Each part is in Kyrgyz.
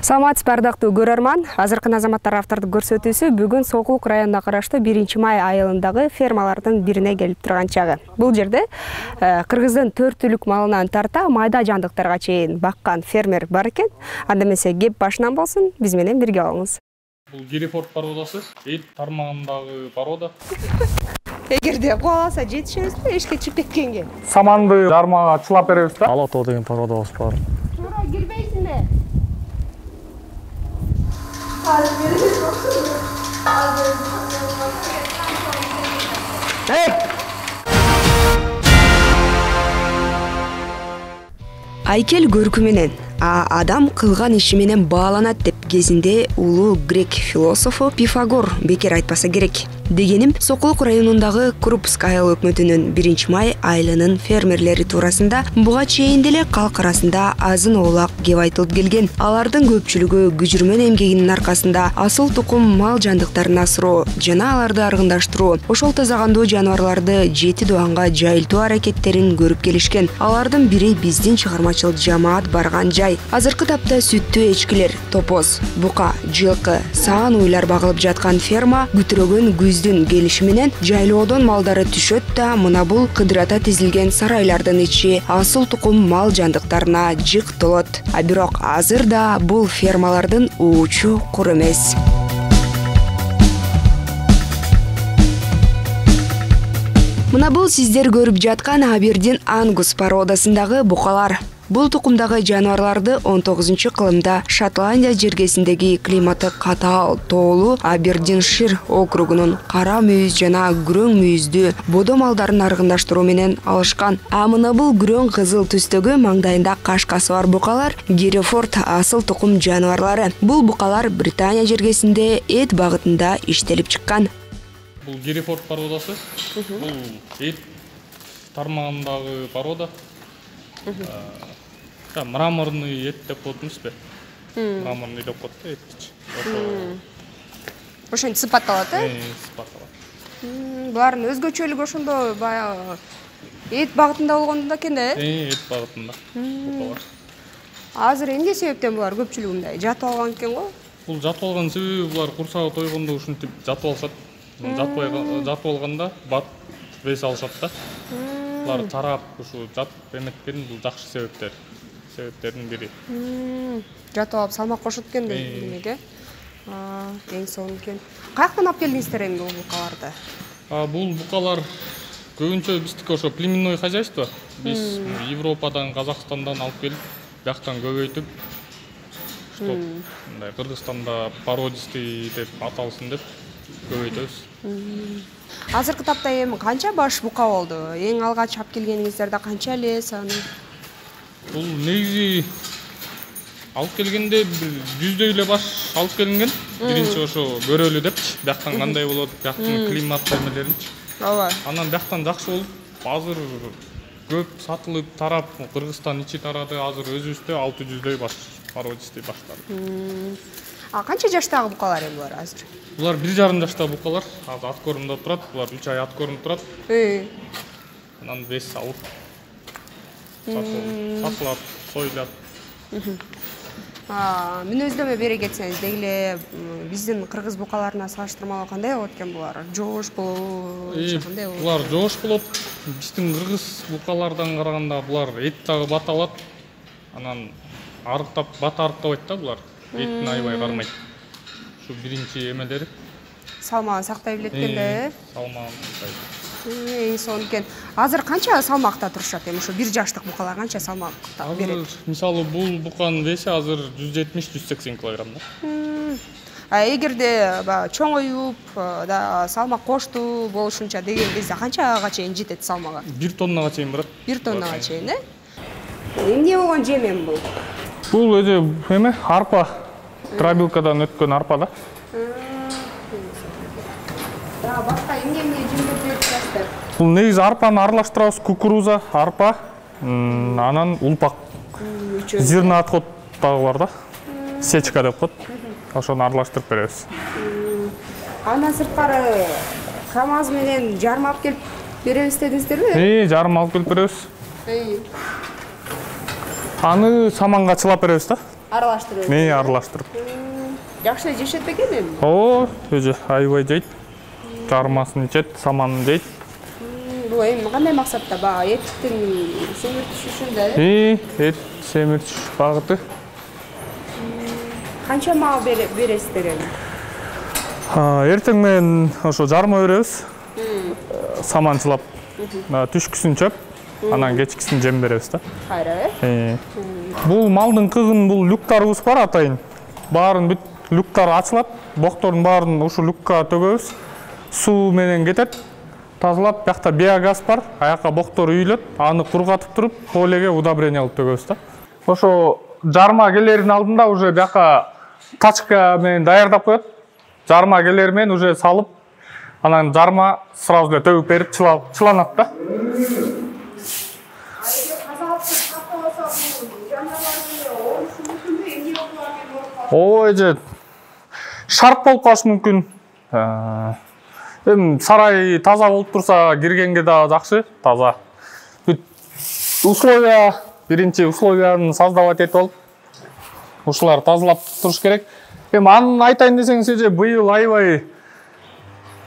Саламатсыз бардактуу көрөрман, азыркы азаматтар автордук көрсөтүүсү бүгүн Сокулук районуна караштуу 1-май айылындагы фермалардын бирине келип турган чагы. Бул жерде кыргыздын 4 түлүк малынан тарта майда жандыктарга чейин баккан фермер бар экен. Анда эмесе кеп башынан болсун, биз менен бирге болуңуз. Бул Герефорд породасы, эт тармагындагы порода. Эгерде кубаласа жетишебизби эшикке чыгып кеткенге? Саманды жармага чылап беребиз да. Алатоо деген породабыз бар. Туура кирбейсиңби? Айкел көркү менен, адам кылган иши менен бааланат деп кезинде улуу грек философу Пифагор бекер айтпаса керек. Дегеним, Сокулук районундагы Крупск айыл өкмөтүнүн 1-май айылынын фермерлери туурасында буга чейин деле калк арасында азын оолак кеп айтылып келген. Алардын көпчүлүгү күжүрмөн эмгегинин аркасында асыл тукум мал жандыктарын асыроо жана аларды аргындаштыруу, ошол тазагандуу жаныбарларды жети дуанга жайылтуу аракеттерин көрүп келишкен. Алардын бири биздин чыгармачыл жамаат барган жай. Азыркы тапта сүттүү эчкилер, топоз, бука, жылкы, саан уйлар багылып жаткан ферма күтүрөгөн күздүн келиши менен жайлоодон малдары түшөт да мына бул кыдырата тизилген сарайлардын ичи асыл тукум мал жандыктарына жык толот. А бирок азыр да бул фермалардын уучу кур эмес. Мына бул сиздер көрүп жаткан Абердин Ангус породасындагы букалар. Бул тукумдагы жаныбарларды 19-кылымда Шотландия жергесиндеги климаты катаал, тоолуу Абердиншир округунун кара мүйүз жана күрөң мүйүздүү бодо малдарын аргындаштыруу менен алышкан. Мына бул күрөң кызыл түстөгү маңдайында кашкасы бар букалар Герефорд асыл тукум жаныбарлары. Бул букалар Британия жергесинде эт багытында иштелип чыккан. Бул Герефорд породасы. Бул эт тармагындагы порода. Мраморный эт деп коет эмеспи? Мраморный деп коет да этчи. Ошентип сыпатталат, Сыпатталат. Булардын өзгөчөлүгү ошондо баягы эт багытында болгондо экен да, Эт багытында. Азыр эмне себептен булар көпчүлүгү мындай жатып алган экен го? Бул жатып алган себеби булар курсагы тойгондо ушинтип жатып алышат. Жатып алганда бат вес алышат да. Булар тарап ушу жатып эметкен бул жакшы себептердин бири. Жатып алып салмак кошот экен демек, эң сонун экен. Каяктан алып келдиңиздер эми бул букаларды? Бул букалар көбүнчө биздики ошо племенной хозяйство. Биз Европадан, Казакстандан алып келип, бияктан көбөйтүп, чтоб мындай Кыргызстанда породистый деп аталсын деп көбөйтөбүз. Азыркы тапта эми канча баш бука болду? Эң алгач алып келгениңиздерде канча эле саны? Бул негизи алып келгенде 100дөй эле баш алып келинген. Биринчи ошо көрөлү депчи, бияктан кандай болот, бияктын климат эмелеринчи. Ооба. Анан бияктан жакшы болуп, азыр көп сатылып тарап, Кыргызстан ичи тарады, азыр өзүбүздө 600дөй баш породистый баштар. Канча жаштагы букалар эми булар азыр? Булар 1,5 жаштагы букалар. Азыр ат корумда турат. Булар 3 ай ат корумда турат. Анан вес алып сатылат, союлат. Мүнөздөмө бере кетсеңиз, деги эле биздин кыргыз букаларына салыштырмалуу кандай болот экен булар? Жоош болобу, кандай болот? Булар жоош болот. Биздин кыргыз букалардан караганда булар эт дагы бат алат. Анан арыктап, бат арыктабайт да булар. Эттин аябай кармайт. Ушу биринчи эмелери. Салмагын сактай билет экен да, Салмагын сактайт. Эң сонун экен. Азыр канча салмакта турушат эми ушу 1 жаштык букалар канча салмакта берет? Мисалы бул буканын веси азыр 170-180 килограмм да. Эгерде чоңоюп, салмак коштуу болушунча деген кезде канчага чейин жетет салмагы? 1 тоннага чейин барат. 1 тоннага чейин, Эмне болгон жем эми бул? Бул эме арпа, трабилкадан өткөн арпа да. Башка эмне жемдер берип жатасыздар? Бул негизи арпаны аралаштырабыз, кукуруза, арпа, анан улпак. Зерно отход дагы бар да. Сечка деп коет. Ошону аралаштырып беребиз. Андан сырткары КамАЗ менен жарым алып келип беребиз дедиңиздерби? Жарым алып келип беребиз. Аны саманга чылап беребиз да. Аралаштырып. Аралаштырып. Жакшы жешет бекен эми? Өзү аябай жейт. Жармасын ичет, саманын жейт. Бул эми кандай максатта бага эттин семиртиш ушунда? Эт семиртиш багыты. Канча мал бересиздер эми? Эртең менен ошо жарма беребиз. Саманчылап. Түшкүсүн чөп, анан кечкисин жем беребиз да. Кайра, Бул малдын кыгын бул люктарыбыз бар атайын. Баарын бүт люктар ачылат. Боктордун баарын ушу люкка төгөбүз. Суу менен кетет. Тазалап, бияқта биогаз бар. Аяққа боктор үйүлөт. Аны кургатып туруп, полеге удобрение алып төгөбүз да. Ошо жарма келердин алдында уже бияққа тачка менен даярдап коет. Жарма келер менен уже салып, анан жарма сразу эле төгүп берип чыланат да. Эже шарт болуп калышы мүмкүн. Эми сарай таза болуп турса, киргенге да жакшы, таза. Бүт условия, биринчи условияны создавать этип алып, ушулар тазалап туруш керек. Эми аны айтайын десеңиз, эже быйыл аябай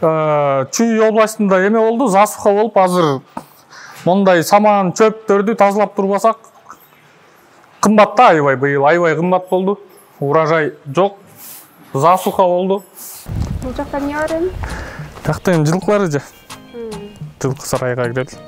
Чүй областында эме болду, засуха болуп, азыр мондай саман чөптөрдү тазалап турбасак кымбат да аябай, быйыл аябай кымбат болду. Урожай жок, засуха болду. Бул жакта эмне бар эми? Жакта эми жылкылар же. Жылкы сарайга кирет.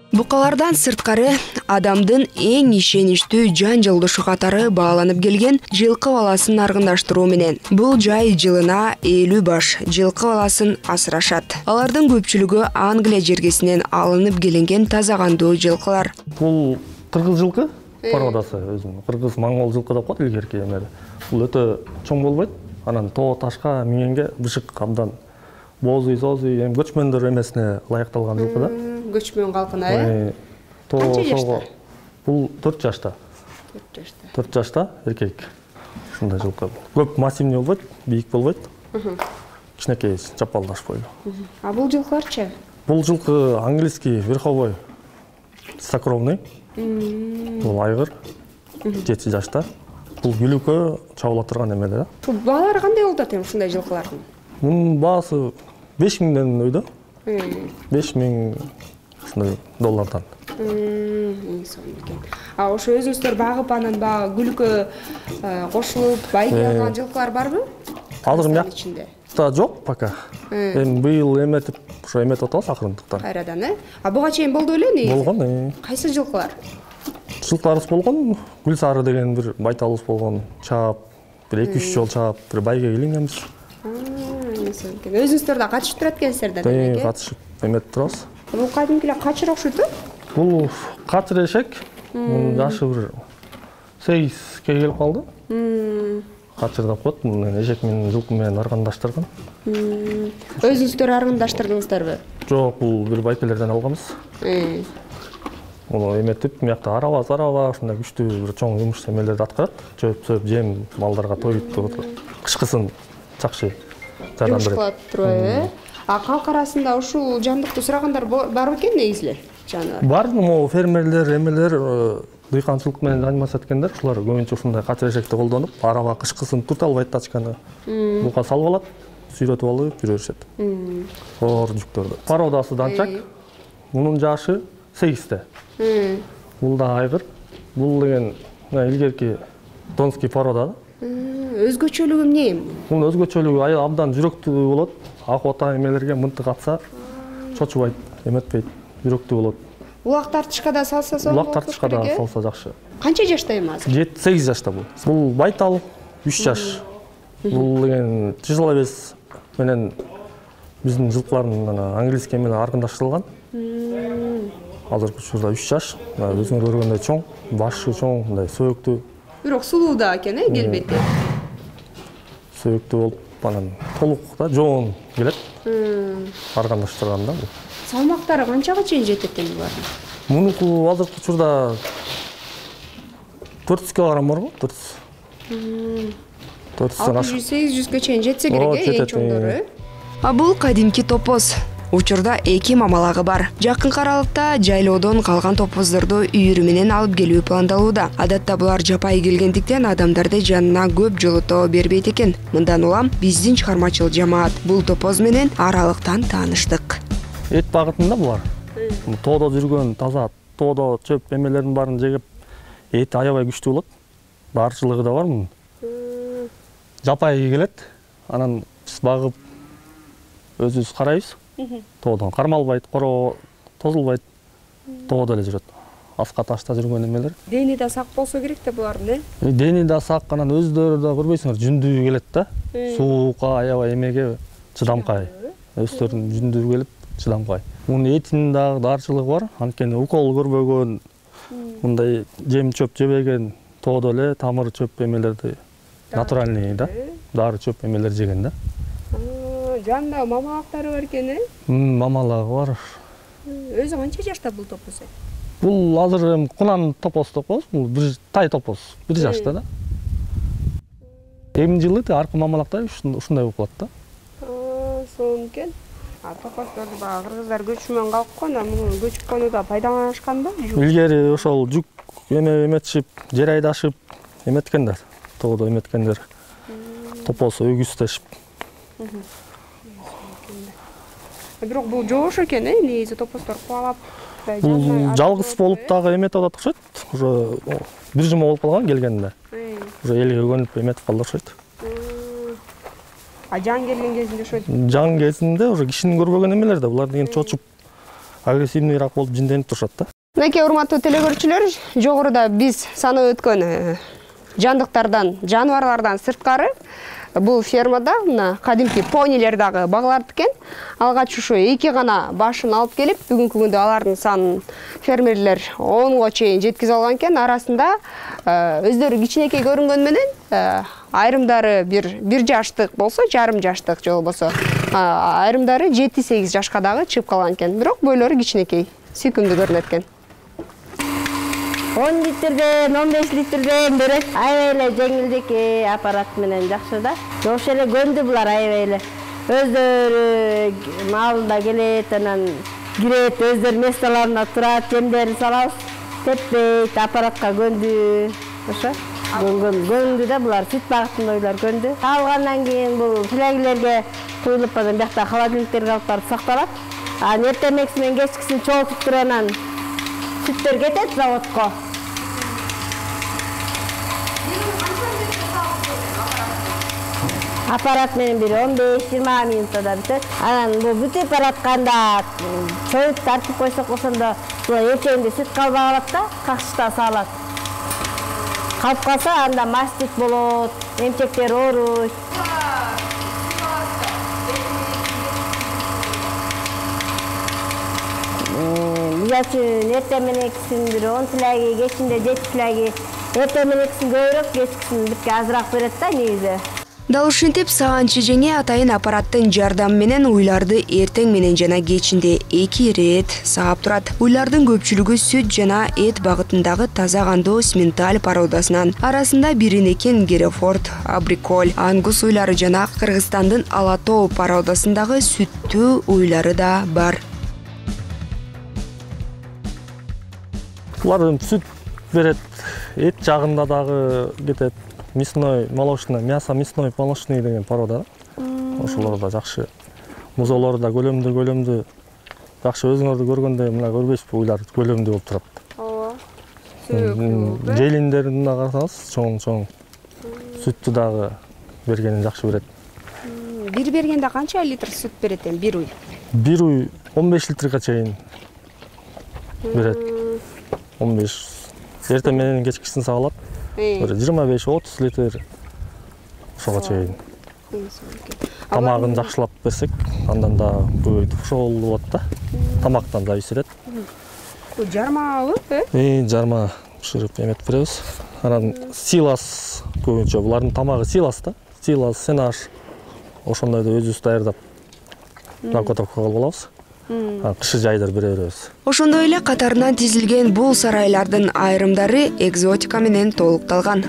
Букалардан сырткары адамдын эң ишеничтүү жан жолдошу катары бааланып келген жылкы баласын аргындаштыруу менен бул жай жылына 50 баш жылкы баласын асырашат. Алардын көпчүлүгү Англия жергесинен алынып келинген таза кандуу жылкылар. Бул кыргыз жылкы породасы, өзүн кыргыз моңгол жылкы деп коет илгерки эмеде. Бул өтө чоң болбойт. Анан тоо ташка миңенге бышык абдан бозуй, эми көчмөндөр эмесине ылайыкталган жылкы да. Көчмөн калкына, Канча жашта? Бул 4 жашта. 4 жашта. 4 жашта эркек. Ушундай жылкы. Көп массивный болбойт, бийик болбойт. Кичинекей чапалдаш бойлуу. А бул жылкыларчы? Бул жылкы английский верховой сакровный. Бул айгыр. 7 жашта. Бул күлүккө чабыла турган эмеде да. Бул баалары кандай болуп атат эми ушундай жылкылардын? Мунун баасы 5000ден өйдө. 5000 $. А ошо өзүңүздөр багып анан баягы күлүккө кошулуп байке алган жылкылар барбы? Азыр мякта жок пока. Эми быйыл эметип, ошо эметип атабыз акырындыктан. Кайрадан, А буга чейин болду беле негизи? Болгон. Кайсы жылкылар? Жылкыларыбыз болгон, Гүлсары деген бир байталыбыз болгон, чаап, бир 2-3 жол чаап, бир байге келингенбиз. Өзүңүздөр да катышып турат экенсиздер да демек. Катышып эметип турабыз. Бул кадимкилер качыр окшойт? Бул качыр эшек. Мунун жашы бир 8 келип калды. Качыр деп коет, муну эшек менен жылкы менен аргандаштырган. Өзүңүздөр аргандаштырдыңыздарбы? Жок, бул бир байкелерден алганбыз. Муну эметип, мякта араба, ушундай күчтүү бир чоң жумуш эмелерди аткарат. Чөп, жем малдарга тоюп кышкысын жакшы жардам берет. Турбайбы? А калк арасында ушул жандыкту сурагандар бар экен негизи эле? Бар, могу фермерлер, эмелер, дыйканчылык менен заниматься эткендер, ушулар көбүнчө ушундай качыр эшекти колдонуп, араба кышкысын турта албайт тачканы. Буга салып алат, сүйрөтүп алып жүрө беришет. Оор жүктөрдү. Породасы данчак. Мунун жашы 8-те. Бул да айгыр. Бул деген илгерки донский порода. Өзгөчөлүгү эмне? Мунун өзгөчөлүгү абдан жүрөктүү болот. Ак ота эмелерге мынтык атса, чочубайт, эметпейт, жүрөктүү болот. Улак тартышка да салса сонун. Улак тартышка да салса жакшы. Канча жашта эми азыр? 7-8 жашта бул. Бул байтал 3 жаш. Бул деген тяжеловес менен биздин жылкылардын английский менен аргындаштырылган. Азыркы учурда 3 жаш. Өзүңөр көргөндөй чоң, башы чоң, мындай сөөктүү. Бирок сулуу да экен, келбети. Сөөктүү болуп, анан толук да жоон келет. Аргандаштырганда бул. Салмактары канчага чейин жетет эми булардын? Мунуку азыркы учурда 400 кг бар го, 400. 600-800 чейин жетсе керек, эң чоңдору. А бул кадимки топоз. Учурда 2 мамалагы бар. Жакынкы аралыкта жайлоодон калган топоздорду үйүрү менен алып келүү пландалууда. Адатта булар жапай келгендиктен адамдарды жанына көп жолото бербейт экен. Мындан улам биздин чыгармачыл жамаат бул топоз менен аралыктан тааныштык. Эт багытында булар. Тоодо жүргөн таза, тоодо чөп эмелердин баарын жегип, эти аябай күчтүү болот. Дарчылыгы да бар мунун. Жапай келет, анан биз багып өзүбүз карайбыз. Тоодон кармалбайт, короо тозулбайт. Тоодо эле жүрөт. Аска ташта жүргөн эмелер. Дени да сак болсо керек да булардын, Дени да сак, анан өздөрү да көрбөйсүңөр, жүндүү келет да. Суукка, аябай эмеге чыдамкай. Өздөрүнүн жүндүү келип чыдамкай. Мунун этинин дагы дарчылыгы бар. Анткени укол көрбөгөн, мындай жем чөп жебеген тоодо эле тамыр чөп эмелерди натуральный да. Дары чөп эмелер жеген да. Жанында мамалактары бар экен, Мамалагы бар. Өзү канча жашта бул топоз? Бул азыр кунан топоз, бул бир тай топоз, 1 жашта да. Эми жылы аркы мамалакта ушундай болуп калат да. Сонун экен. Топоздорду баягы кыргыздар көчүмөн калып койгон, муну көчүп конууда пайдаланышкан да? Илгери ошол жүк эметишип, жер айдашып эметкендер. Тоодо эметкендер. Топоз өгүзтешип. Бирок бул жоош экен, негизи топоздор кубалап. Бул жалгыз болуп дагы эметип атат окшойт. Уже бир жума болуп калган келгенде. Уже элге көнүп эметип калды окшойт. А жан келген кезинде ошо Жан кезинде уже кишинин көрбөгөн эмелер да, булар деген чочуп агрессивныйраак болуп жинденип турушат да. Мынакей урматтуу телекөрүүчүлөр, жогоруда биз санап өткөн жандыктардан, жаныбарлардан сырткары бул фермада мына кадимки понилер дагы багылат экен. Алгач ушу 2 гана башын алып келип, бүгүнкү күндө алардын санын фермерлер 10га чейин жеткизе алган экен. Арасында өздөрү кичинекей көрүнгөн менен айрымдары бир жаштык болсо, жарым жаштык же болбосо айрымдары 7-8 жашка дагы чыгып калган экен. Бирок бойлору кичинекей, сүйкүмдүү көрүнөт экен. 10 литрден, 15 литрден берет. Аябай эле жеңилдик аппарат менен жакшы да. Ошо эле көндү булар аябай эле. Өздөрү маалында келет, анан кирет, өздөрү местоларына турат, жемдерин салабыз. Теппейт, аппаратка көндү. Ошо. Көндү да булар, сүт багытындайлар көндү. Алгандан кийин бул филягилерге куюлуп, анан биякта холодильниктерге алып барып сакталат. Анан эртемекси менен кечкисин чогултуп туруп, анан сүттөр кетет заводко. Аппарат менен бир 15-20 минутта битет. Анан бул бүтүп баратканда чоюп тартып койсок ошондо эртеңде сүт калбай калат да, какшта салат. Калып калса анда мастит болот, эмчектер ооруйт. Мисалы үчүн эртең менекисин бир 10 фляги, кечинде 7 фляги. Эртең менекисин көбүрөөк, кечкисин бирке азыраак берет да негизи. Дал ушинтип саганчы жеңе атайын аппараттын жардамы менен уйларды эртең менен жана кечинде 2 ирет саап турат. Уйлардын көпчүлүгү сүт жана эт багытындагы таза кандуу симменталь породасынан. Арасында биринекен Герефорд, Абриколь, Ангус уйлары жана Кыргызстандын Алатоо породасындагы сүттүү уйлары да бар. Булар сүт берет, эт жагында дагы кетет. Мясной, молочный, мясо мясной, молочный деген порода. Ошолор да жакшы. Музолор да көлөмдүү. Жакшы өзүңөрдү көргөндө мына көрбөйсүзбү, уйлар көлөмдүү болуп турат. Ооба. Желиндерин да карасаңыз, чоң. Сүттү дагы бергенин жакшы берет. Бир бергенде канча литр сүт берет эми бир уй? Бир уй 15 литрге чейин берет. 15. Эртең менен кечкисин сагалат. 25-30 литр ошого чейин. Тамагын жакшылап берсек, андан да көбөйтүп ошол болот да. Тамактан зависит этет. Бул жармабы, Жарма пышырып эметип беребиз. Анан силас көбүнчө булардын тамагы силас да. Силас, сенаж ошондойду өзүбүз даярдап заготовка кылып алабыз. Кышы жайдыр бере беребиз. Ошондой эле катарынан тизилген бул сарайлардын айрымдары экзотика менен толукталган.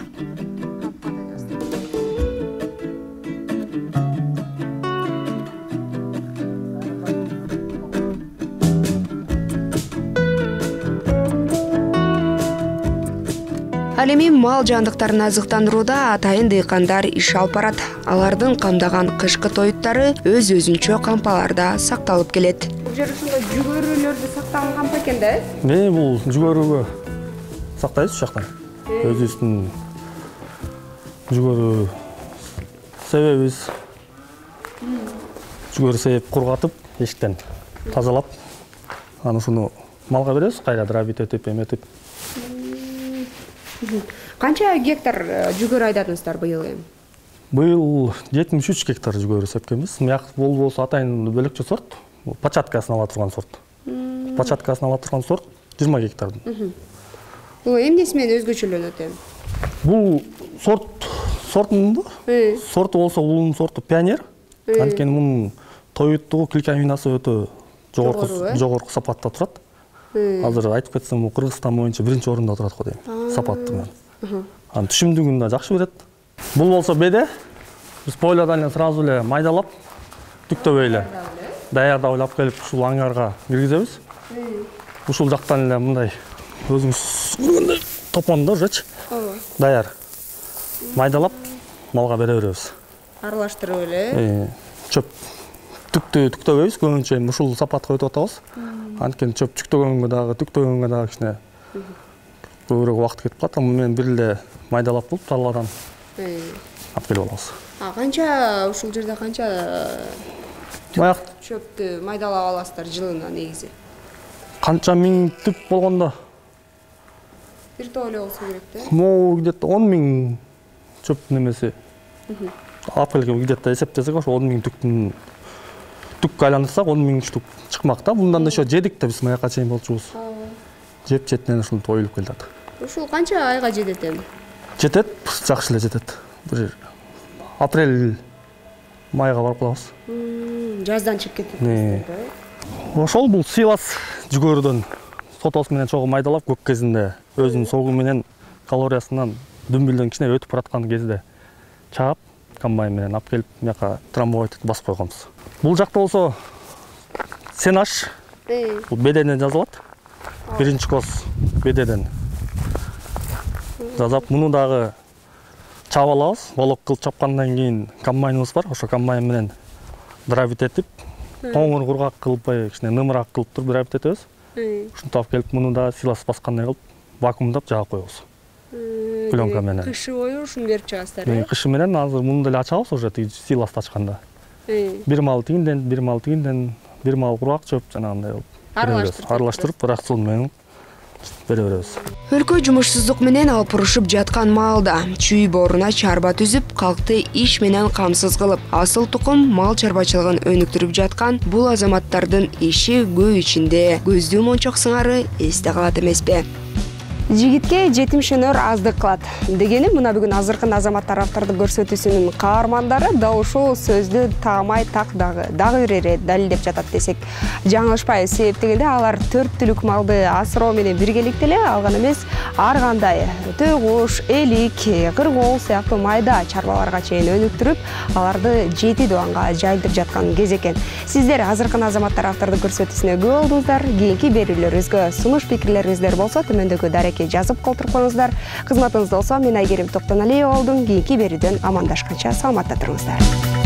Ал эми мал жандыктарын азыктандырууда атайын дыйкандар иш алып барат. Алардын камдаган кышкы тоюттары өз-өзүнчө кампаларда сакталып келет. Бул жер ушундай жүгөрүлөрдү сакталган кампа экен да? Бул жүгөрүгө сактайбыз ушул жактан. Өзүбүздүн жүгөрү себебиз. Жүгөрү себеп кургатып, эшиктен тазалап, аны ушуну малга беребиз, кайра дробить этип, эметип. Канча гектар жүгөрү айдадыңыздар быйыл эми? Быйыл 73 гектар жүгөрү сепкенбиз. Мыяк болсо атайын бөлөкчө сорт, початкасын ала турган сорт. Початкасын ала турган сорт 20 гектардын. Бул эмнеси менен өзгөчөлөнөт эми? Бул сортунун сорту болсо улуунун сорту пионер. Анткени мунун тоюттугу клейковинасы өтө жогорку сапатта турат. Азыр айтып кетсем, бул Кыргызстан боюнча биринчи орунда турат го дейм, сапаттык менен. Анын түшүмдүгүн да жакшы берет. Бул болсо беде. Биз пойлодан эле сразу эле майдалап, түктөбөй эле даярдап алып келип ушул аңгарга киргизебиз. Ушул жактан эле мындай өзүңүз көргөндөй топондо жеч даяр майдалап малга бере беребиз. Аралаштырып эле. Чөп түктөбөйбүз, көбүнчө ушул сапатка өтүп атабыз. Анткени чөп түктөгөнгө дагы кичине көбүрөөк убакыт кетип калат. Мен бир эле майдалап болуп тарладан алып келип алабыз. Канча ушул жерде канча чөптү майдалап аласыздар жылына негизи? Канча миң түп болгондо? Бир топ эле болсо керек да. Могу где-то 10 миң чөп немеси. Алып келген где-то эсептесек, ошо 10 миң түккө айландырсак 10 миң штук чыкмак да. Мындан да еще жедик да биз маяка чейин болчубуз. Жеп четинен ушул тоюлуп келет. Ушул канча айга жетет эми? Жетет, жакшы эле жетет. Бир апрель майга барып калабыз. Жаздан чыгып кетет. Ошол бул сыйлас жүгөрүдөн сотос менен чогуу майдалап көк кезинде өзүнүн согу менен калориясынан дүмбүлдөн кичине өтүп бараткан кезде чаап комбайн менен алып келип мыяка трамбовать басып койгонбуз. Бул жакта болсо сенаж бул бедеден жазылат. Биринчи кос бедеден жазап, муну дагы чаап алабыз. Волок кылып чапкандан кийин комбайныбыз бар. Ошо комбайн менен дробить этип, коңур кургак кылбай, кичине нымыраак кылып туруп дробить этебиз. Ушинтип алып келип, муну да силас баскандай кылып вакуумдап жаап коебуз. Пленка менен. Кышы бою ушуну берип чыгасыздар. Кышы менен азыр муну деле ачабыз уже силасты ачканда. Бир мал тигинден, бир мал кургак чөп жанагындай болуп аралаштырып, рацион менен бере беребиз. Өлкө жумушсуздук менен алпурушуп жаткан маалда чүй боруна чарба түзүп, калкты иш менен камсыз кылып, асыл тукум мал чарбачылыгын өнүктүрүп жаткан бул азаматтардын иши көй ичинде көздүү мончок сыңары эсте калат эмеспи? Жигитке жетим шөнөр аздык кылат дегени мына бүгүн азыркын азамат тараптарды көрсөтүүсүнүн каармандары да ушул сөздү таамай так дагы бир эре далилдеп жатат десек жаңылышпайбыз. Себеп дегенде алар 4 түлүк малды асыроо менен биргеликте эле алган эмес, ар кандай төө куш, элик, кыргоол сыяктуу майда чарбаларга чейин өнүктүрүп, аларды 7 дубанга жайылтып жаткан кез экен. Сиздер азыркын азамат тараптарды көрсөтүүсүнө күбө болдуңуздар. Кийинки берүүлөрүбүзгө сунуш пикирлериңиздер болсо төмөндөгү дарек жазып колтуруп коюңуздар. Кызматыңызда болсо мен Айгерим Токтоналиева болдум. Кийинки берүүдөн амандашканча саламатта туруңуздар.